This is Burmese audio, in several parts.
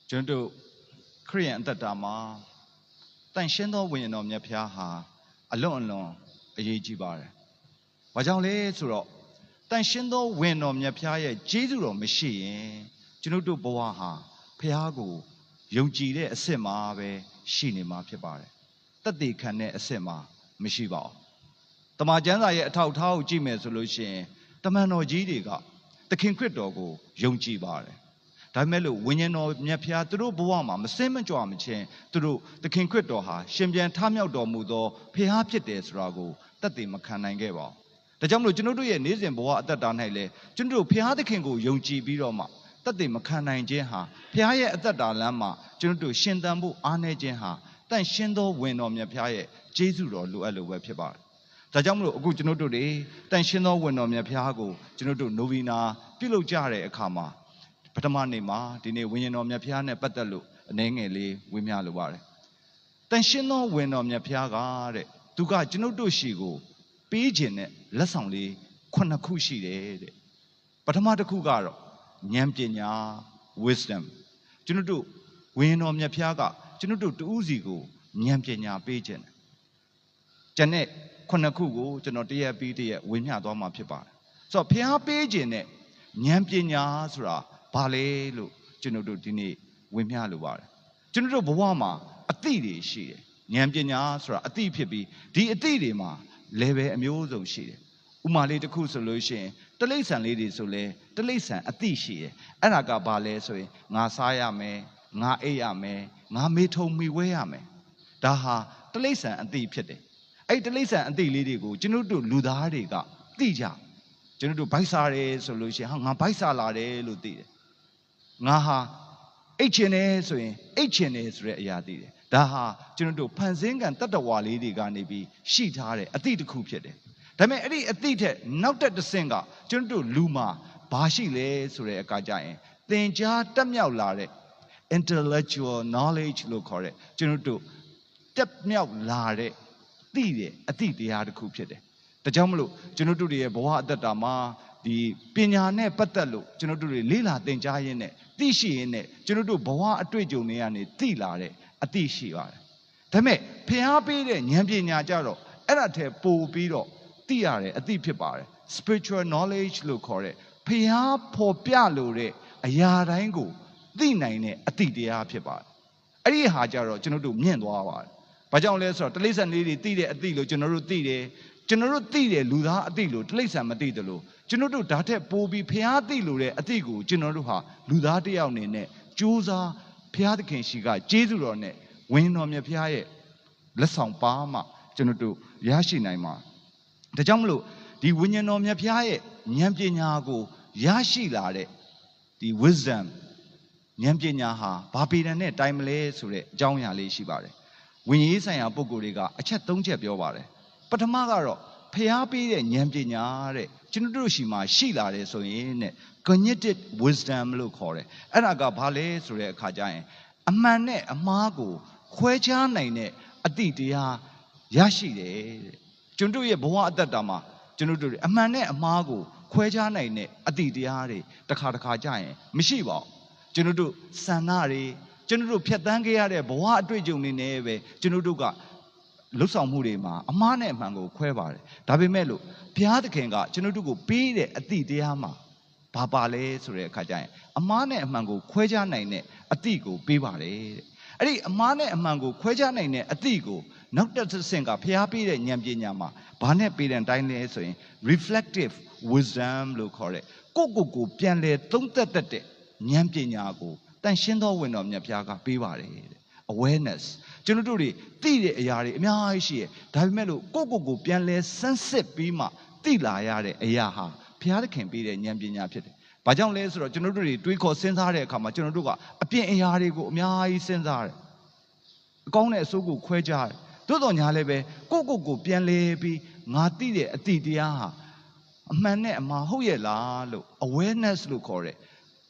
ကျွန်တော်ခရိယန်အသက်တာမှာတန်ရှင်းသောဝိညာဉ်တော်မြတ်ဖျားဟာအလွန်အရေးကြီးပါတယ်။ဘာကြောင့်လဲဆိုတော့တန်ရှင်းသောဝိညာဉ်တော်မြတ်ဖျားရဲ့ကျေးဇူးတော်မရှိရင်ကျွန်တော်တို့ဘဝဟာဖျားကိုယုံကြည်တဲ့အစစ်မှာပဲရှိနေမှာဖြစ်ပါတယ်။တသက်ခံတဲ့အစစ်မှာမရှိပါဘူး။တမန်ကျမ်းစာရဲ့အထောက်အထားကိုကြည့်မယ်ဆိုလို့ရှိရင်တမန်တော်ကြီးတွေကသခင်ခရစ်တော်ကိုယုံကြည်ပါတယ်။ဒါပေမဲ့လို့ဝိညာဉ်တော်မြတ်ဖျားသူတို့ဘဝမှာမစင်မကြွမချင်းသူတို့သခင်ခရစ်တော်ဟာရှင်ပြန်ထမြောက်တော်မူသောဖျားဖြစ်တယ်ဆိုတာကိုသက်သေမခံနိုင်ခဲ့ပါဘူး။ဒါကြောင့်မလို့ကျွန်တော်တို့ရဲ့နေ့စဉ်ဘဝအသက်တာ၌လည်းကျွန်တော်တို့ဖျားသခင်ကိုယုံကြည်ပြီးတော့မှသက်သေမခံနိုင်ခြင်းဟာဖျားရဲ့အသက်တာလမ်းမှာကျွန်တော်တို့ရှင်သန်ဖို့အားနည်းခြင်းဟာတန်ရှင်းသောဝိညာဉ်တော်မြတ်ဖျားရဲ့ကျေးဇူးတော်လိုအပ်လို့ပဲဖြစ်ပါတယ်။ဒါကြောင့်မလို့အခုကျွန်တော်တို့တွေတန်ရှင်းသောဝိညာဉ်တော်မြတ်ဖျားကိုကျွန်တော်တို့နိုဗီနာပြုလုပ်ကြတဲ့အခါမှာပထမနေ့မှာဒီနေ့ဝိညာဉ်တော်မြတ်ဖျားနဲ့ပတ်သက်လို့အနည်းငယ်လေးဝေမျှလိုပါတယ်။တန်ရှင်းသောဝိညာဉ်တော်မြတ်ဖျားကတဲ့သူကကျွန်တော်တို့ရှိကိုပေးခြင်းနဲ့လက်ဆောင်လေး9ခုရှိတယ်တဲ့။ပထမတစ်ခုကတော့ဉာဏ်ပညာ wisdom ကျွန်တော်တို့ဝိညာဉ်တော်မြတ်ဖျားကကျွန်တော်တို့တူးစီကိုဉာဏ်ပညာပေးခြင်းတယ်။ကျန်တဲ့9ခုကိုကျွန်တော်တရက်ပြီးတရက်ဝေမျှသွားမှာဖြစ်ပါတယ်။ဆိုတော့ဖျားပေးခြင်းနဲ့ဉာဏ်ပညာဆိုတာဘာလဲလို့ကျွန်တော်တို့ဒီနေ့ဝေမျှလိုပါတယ်ကျွန်တော်တို့ဘဝမှာအသိတွေရှိတယ်ဉာဏ်ပညာဆိုတာအသိဖြစ်ပြီးဒီအသိတွေမှာ level အမျိုးစုံရှိတယ်ဥမာလေးတစ်ခုဆိုလို့ရှိရင်တလိษံလေးတွေဆိုလဲတလိษံအသိရှိတယ်အဲ့ဒါကဘာလဲဆိုရင်ငါစားရမယ်ငါအိပ်ရမယ်ငါမေထုံမိဝဲရမယ်ဒါဟာတလိษံအသိဖြစ်တယ်အဲ့တလိษံအသိလေးတွေကိုကျွန်တော်တို့လူသားတွေကသိကြကျွန်တော်တို့ဗိုက်စားတယ်ဆိုလို့ရှိရင်ဟာငါဗိုက်စားလာတယ်လို့သိတယ်ငါဟာအိတ်ချင်တယ်ဆိုရင်အိတ်ချင်တယ်ဆိုတဲ့အရာသိတယ်ဒါဟာကျွန်တော်တို့ဖန်ဆင်းကံတတ္တဝါလေးတွေကနေပြီးရှိထားတဲ့အသည့်တစ်ခုဖြစ်တယ်ဒါပေမဲ့အဲ့ဒီအသည့်ထက်နောက်တစ်ဆင့်ကကျွန်တော်တို့လူမှာဘာရှိလဲဆိုတဲ့အခါကျရင်သင်ကြားတက်မြောက်လာတဲ့ intellectual knowledge လို့ခေါ်တဲ့ကျွန်တော်တို့တက်မြောက်လာတဲ့သိတဲ့အသည့်တရားတစ်ခုဖြစ်တယ်ဒါကြောင့်မလို့ကျွန်တော်တို့ရဲ့ဘဝအသက်တာမှာဒီပညာနဲ့ပတ်သက်လို့ကျွန်တော်တို့တွေလေ့လာသင်ကြားရင်းနဲ့သိရှိရင်းနဲ့ကျွန်တော်တို့ဘဝအတွေ့အကြုံတွေကနေသိလာတဲ့အသိရှိပါတယ်။ဒါပေမဲ့ဖျားပေးတဲ့ဉာဏ်ပညာကြတော့အဲ့ဒါထဲပို့ပြီးတော့သိရတဲ့အသိဖြစ်ပါတယ်။ spiritual knowledge လို့ခေါ်တဲ့ဖျားဖော်ပြလို့တဲ့အရာတိုင်းကိုသိနိုင်တဲ့အသိတရားဖြစ်ပါတယ်။အဲ့ဒီဟာကြတော့ကျွန်တော်တို့မြင့်သွားပါတယ်။ဘာကြောင့်လဲဆိုတော့တလိษံလေးတွေသိတဲ့အသိလို့ကျွန်တော်တို့သိတယ်။ကျွန်တော်တို့သိတယ်လူသားအသိလို့တလိษံမသိတယ်လို့ကျွန်တော်တို့ဓာတ်ထက်ပိုးပြီးဖျားသိလို့တဲ့အသိကိုကျွန်တော်တို့ဟာလူသားတစ်ယောက်အနေနဲ့ကြိုးစားဖျားသခင်ရှိကကျေးဇူးတော်နဲ့ဝိညာဉ်တော်မြတ်ဖျားရဲ့လက်ဆောင်ပါမှကျွန်တော်တို့ရရှိနိုင်မှာဒါကြောင့်မလို့ဒီဝိညာဉ်တော်မြတ်ဖျားရဲ့ဉာဏ်ပညာကိုရရှိလာတဲ့ဒီ wisdom ဉာဏ်ပညာဟာဘာပေတံနဲ့တိုင်မလဲဆိုတဲ့အကြောင်းအရာလေးရှိပါတယ်ဝိညာဉ်ရေးဆိုင်ရာပုဂ္ဂိုလ်တွေကအချက်၃ချက်ပြောပါတယ်ပထမကတော့ဖျားပေးတဲ့ဉာဏ်ပညာတဲ့ကျွန်တော်တို့ရှိမှရှိလာတယ်ဆိုရင်တဲ့ cognitive wisdom လို့ခေါ်တယ်အဲ့ဒါကဘာလဲဆိုတဲ့အခါကျရင်အမှန်နဲ့အမှားကိုခွဲခြားနိုင်တဲ့အသိတရားရရှိတယ်တဲ့ကျွန်တော်ရဲ့ဘဝအသက်တာမှာကျွန်တော်တို့အမှန်နဲ့အမှားကိုခွဲခြားနိုင်တဲ့အသိတရားတွေတစ်ခါကြရင်မရှိပါဘူးကျွန်တော်တို့စံနာတွေကျွန်တော်တို့ဖြတ်သန်းခဲ့ရတဲ့ဘဝအတွေ့အကြုံတွေနဲ့ပဲကျွန်တော်တို့ကလှုပ်ဆောင်မှုတွေမှာအမှားနဲ့အမှန်ကိုခွဲပါတယ်ဒါပေမဲ့လို့ဘုရားသခင်ကကျွန်တော်တို့ကိုပေးတဲ့အသည့်တရားမှာဘာပါလဲဆိုတဲ့အခါကျရင်အမှားနဲ့အမှန်ကိုခွဲခြားနိုင်တဲ့အသည့်ကိုပေးပါတယ်တဲ့အဲ့ဒီအမှားနဲ့အမှန်ကိုခွဲခြားနိုင်တဲ့အသည့်ကိုနောက်တစ်ဆင့်ကဘုရားပေးတဲ့ဉာဏ်ပညာမှာဘာနဲ့ပေးတဲ့အတိုင်းလဲဆိုရင် reflective wisdom လို့ခေါ်တဲ့ကိုပြန်လဲသုံးသက်တဲ့ဉာဏ်ပညာကိုတန်ရှင်းသောဝိညာဉ်တော်မြတ်ဘုရားကပေးပါတယ်တဲ့ awarenessကျွန်တော်တို့တွေသိတဲ့အရာတွေအများကြီးရှိတယ်ဒါပေမဲ့လို့ကိုပြန်လဲစမ်းစစ်ပြီးမှသိလာရတဲ့အရာဟာဘုရားသခင်ပေးတဲ့ဉာဏ်ပညာဖြစ်တယ်ဘာကြောင့်လဲဆိုတော့ကျွန်တော်တို့တွေတွေးခေါ်စဉ်းစားတဲ့အခါမှာကျွန်တော်တို့ကအပြင်အရာတွေကိုအများကြီးစဉ်းစားတယ်အကောင်းနဲ့အဆိုးကိုခွဲခြားတယ်သို့တော်ညာလည်းပဲကိုပြန်လဲပြီးငါသိတဲ့အသိတရားဟာအမှန်နဲ့အမှားဟုတ်ရဲ့လားလို့ awareness လို့ခေါ်တဲ့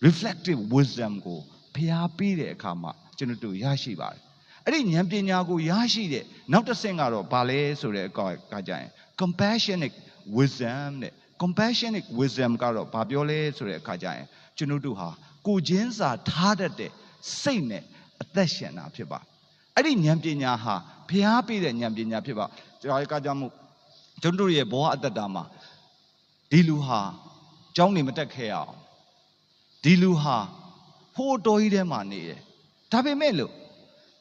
reflective wisdom ကိုဘုရားပေးတဲ့အခါမှာကျွန်တော်တို့ရရှိပါတယ်အဲ့ဒီဉာဏ်ပညာကိုရရှိတဲ့နောက်တစ်ဆင့်ကတော့ဘာလဲဆိုတဲ့အခါကျရင် compassionate wisdom တဲ့ compassionate wisdom ကတော့ဘာပြောလဲဆိုတဲ့အခါကျရင်ကျွန်တော်တို့ဟာကိုချင်းစာထားတတ်တဲ့ စိတ်နဲ့အသက်ရှင်တာဖြစ်ပါအဲ့ဒီဉာဏ်ပညာဟာဖျားပေးတဲ့ဉာဏ်ပညာဖြစ်ပါကျွန်တော်ကကြောင့်မို့ကျွန်တော်ရဲ့ဘဝအတ္တတာမှာဒီလူဟာကျောင်းနေမတက်ခဲ့အောင်ဒီလူဟာဖိုးတော်ကြီးထဲမှာနေတယ်ဒါပေမဲ့လို့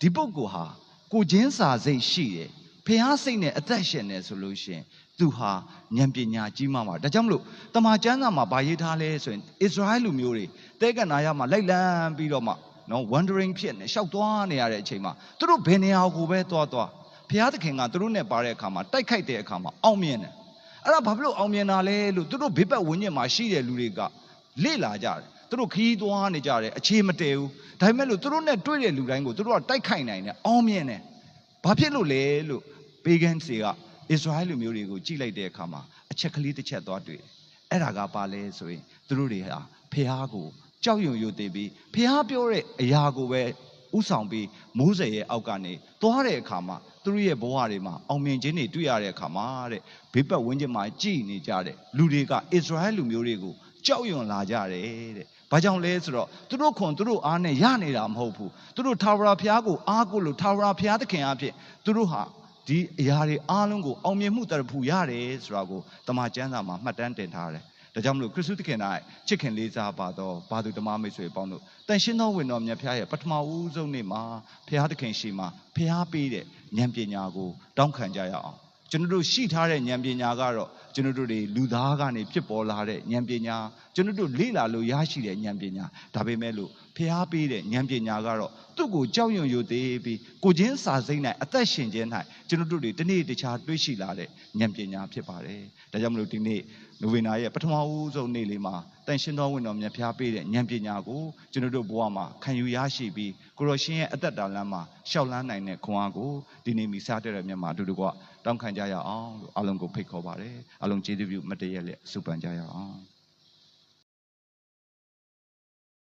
ဒီပုဂ္ဂိုလ်ဟာကိုချင်းစာစိတ်ရှိတယ်ဖျားစိတ်နဲ့အသက်ရှင်တယ်ဆိုလို့ရှိရင်သူဟာဉာဏ်ပညာကြီးမှမှာဒါကြောင့်မလို့တမန်ကျမ်းစာမှာဗာရေးထားလဲဆိုရင်ဣသရေလလူမျိုးတွေတဲကနာရမှာလိုက်လံပြီးတော့မှနော် wandering ဖြစ်နေရှောက်သွားနေရတဲ့အချိန်မှာသူတို့ဘယ်နေရာကိုပဲသွားဘုရားသခင်ကသူတို့နဲ့ပါတဲ့အခါမှာတိုက်ခိုက်တဲ့အခါမှာအောင်မြင်တယ်အဲ့ဒါဘာဖြစ်လို့အောင်မြင်တာလဲလို့သူတို့ဘေးပတ်ဝန်းကျင်မှာရှိတဲ့လူတွေကလေ့လာကြတယ်သူတို့ခီးသွားနေကြတယ်အခြေမတည်ဘူးဒါပေမဲ့လို့သူတို့နဲ့တွေ့တဲ့လူတိုင်းကိုသူတို့ကတိုက်ခိုက်နိုင်တယ်အောင်မြင်တယ်ဘာဖြစ်လို့လဲလို့ဘေဂန်စီကဣသရေလလူမျိုးတွေကိုကြည့်လိုက်တဲ့အခါမှာအချက်ကလေးတစ်ချက်သွားတွေ့တယ်အဲ့ဒါကပါလဲဆိုရင်သူတို့တွေဟာဖျားကိုကြောက်ရွံ့ယိုသေးပြီးဖျားပြောတဲ့အရာကိုပဲဥဆောင်ပြီးမိုးစေရဲ့အောက်ကနေသွားတဲ့အခါမှာသူတို့ရဲ့ဘဝတွေမှာအောင်မြင်ခြင်းတွေတွေ့ရတဲ့အခါမှာတဲ့ဘေးပတ်ဝန်းကျင်မှာကြည်နေကြတဲ့လူတွေကဣသရေလလူမျိုးတွေကိုကြောက်ရွံ့လာကြတယ်တဲ့ဘာကြောင့်လဲဆိုတော့သူတို့ခွန်သူတို့အားနဲ့ရနေတာမဟုတ်ဘူးသူတို့ထာဝရဘုရားကိုအားကိုလို့ထာဝရဘုရားသခင်အဖြစ်သူတို့ဟာဒီအရာတွေအားလုံးကိုအောင်မြင်မှုတရဖူရတယ်ဆိုတာကိုတမန်ကျမ်းစာမှာမှတ်တမ်းတင်ထားတယ်ဒါကြောင့်မလို့ခရစ်တုသခင်၌ချစ်ခင်လေးစားပါတော့ဘာသူဓမ္မမိတ်ဆွေပေါင်းတို့တန်ရှင်းသောဝင်တော်မြတ်ဖျားရဲ့ပထမဦးဆုံးနေ့မှာဘုရားသခင်ရှိမှဘုရားပေးတဲ့ဉာဏ်ပညာကိုတောင်းခံကြရအောင်ကျွန်တော်တို့ရှိထားတဲ့ဉာဏ်ပညာကတော့ကျွန်တော်တို့တွေလူသားကနေဖြစ်ပေါ်လာတဲ့ဉာဏ်ပညာကျွန်တော်တို့လေ့လာလို့ရရှိတဲ့ဉာဏ်ပညာဒါပေမဲ့လို့ဖျားပေးတဲ့ဉာဏ်ပညာကတော့သူ့ကိုကြောက်ရွံ့ယိုသေးပြီးကိုချင်းစာစိတ်၌အသက်ရှင်ခြင်း၌ကျွန်တော်တို့တွေတနေ့တခြားတွေးရှိလာတဲ့ဉာဏ်ပညာဖြစ်ပါတယ်ဒါကြောင့်မလို့ဒီနေ့နိုဝင်ဘာရဲ့ပထမဦးဆုံးနေ့လေးမှာတန်ရှင်းသောဝင်တော်မြတ်ဖျားပေးတဲ့ဉာဏ်ပညာကိုကျွန်တော်တို့ဘဝမှာခံယူရရှိပြီးကိုရောရှင်ရဲ့အသက်တာလမ်းမှာရှောက်လန်းနိုင်တဲ့ခွန်အားကိုဒီနေ့မိစားတဲ့မြတ်မှာအတူတူကတောင်းခံကြရအောင်လို့အားလုံးကိုဖိတ်ခေါ်ပါတယ်အားလုံးကျေးဇူးပြုမတည့်ရက်လက်ဆုပန်ကြရအောင်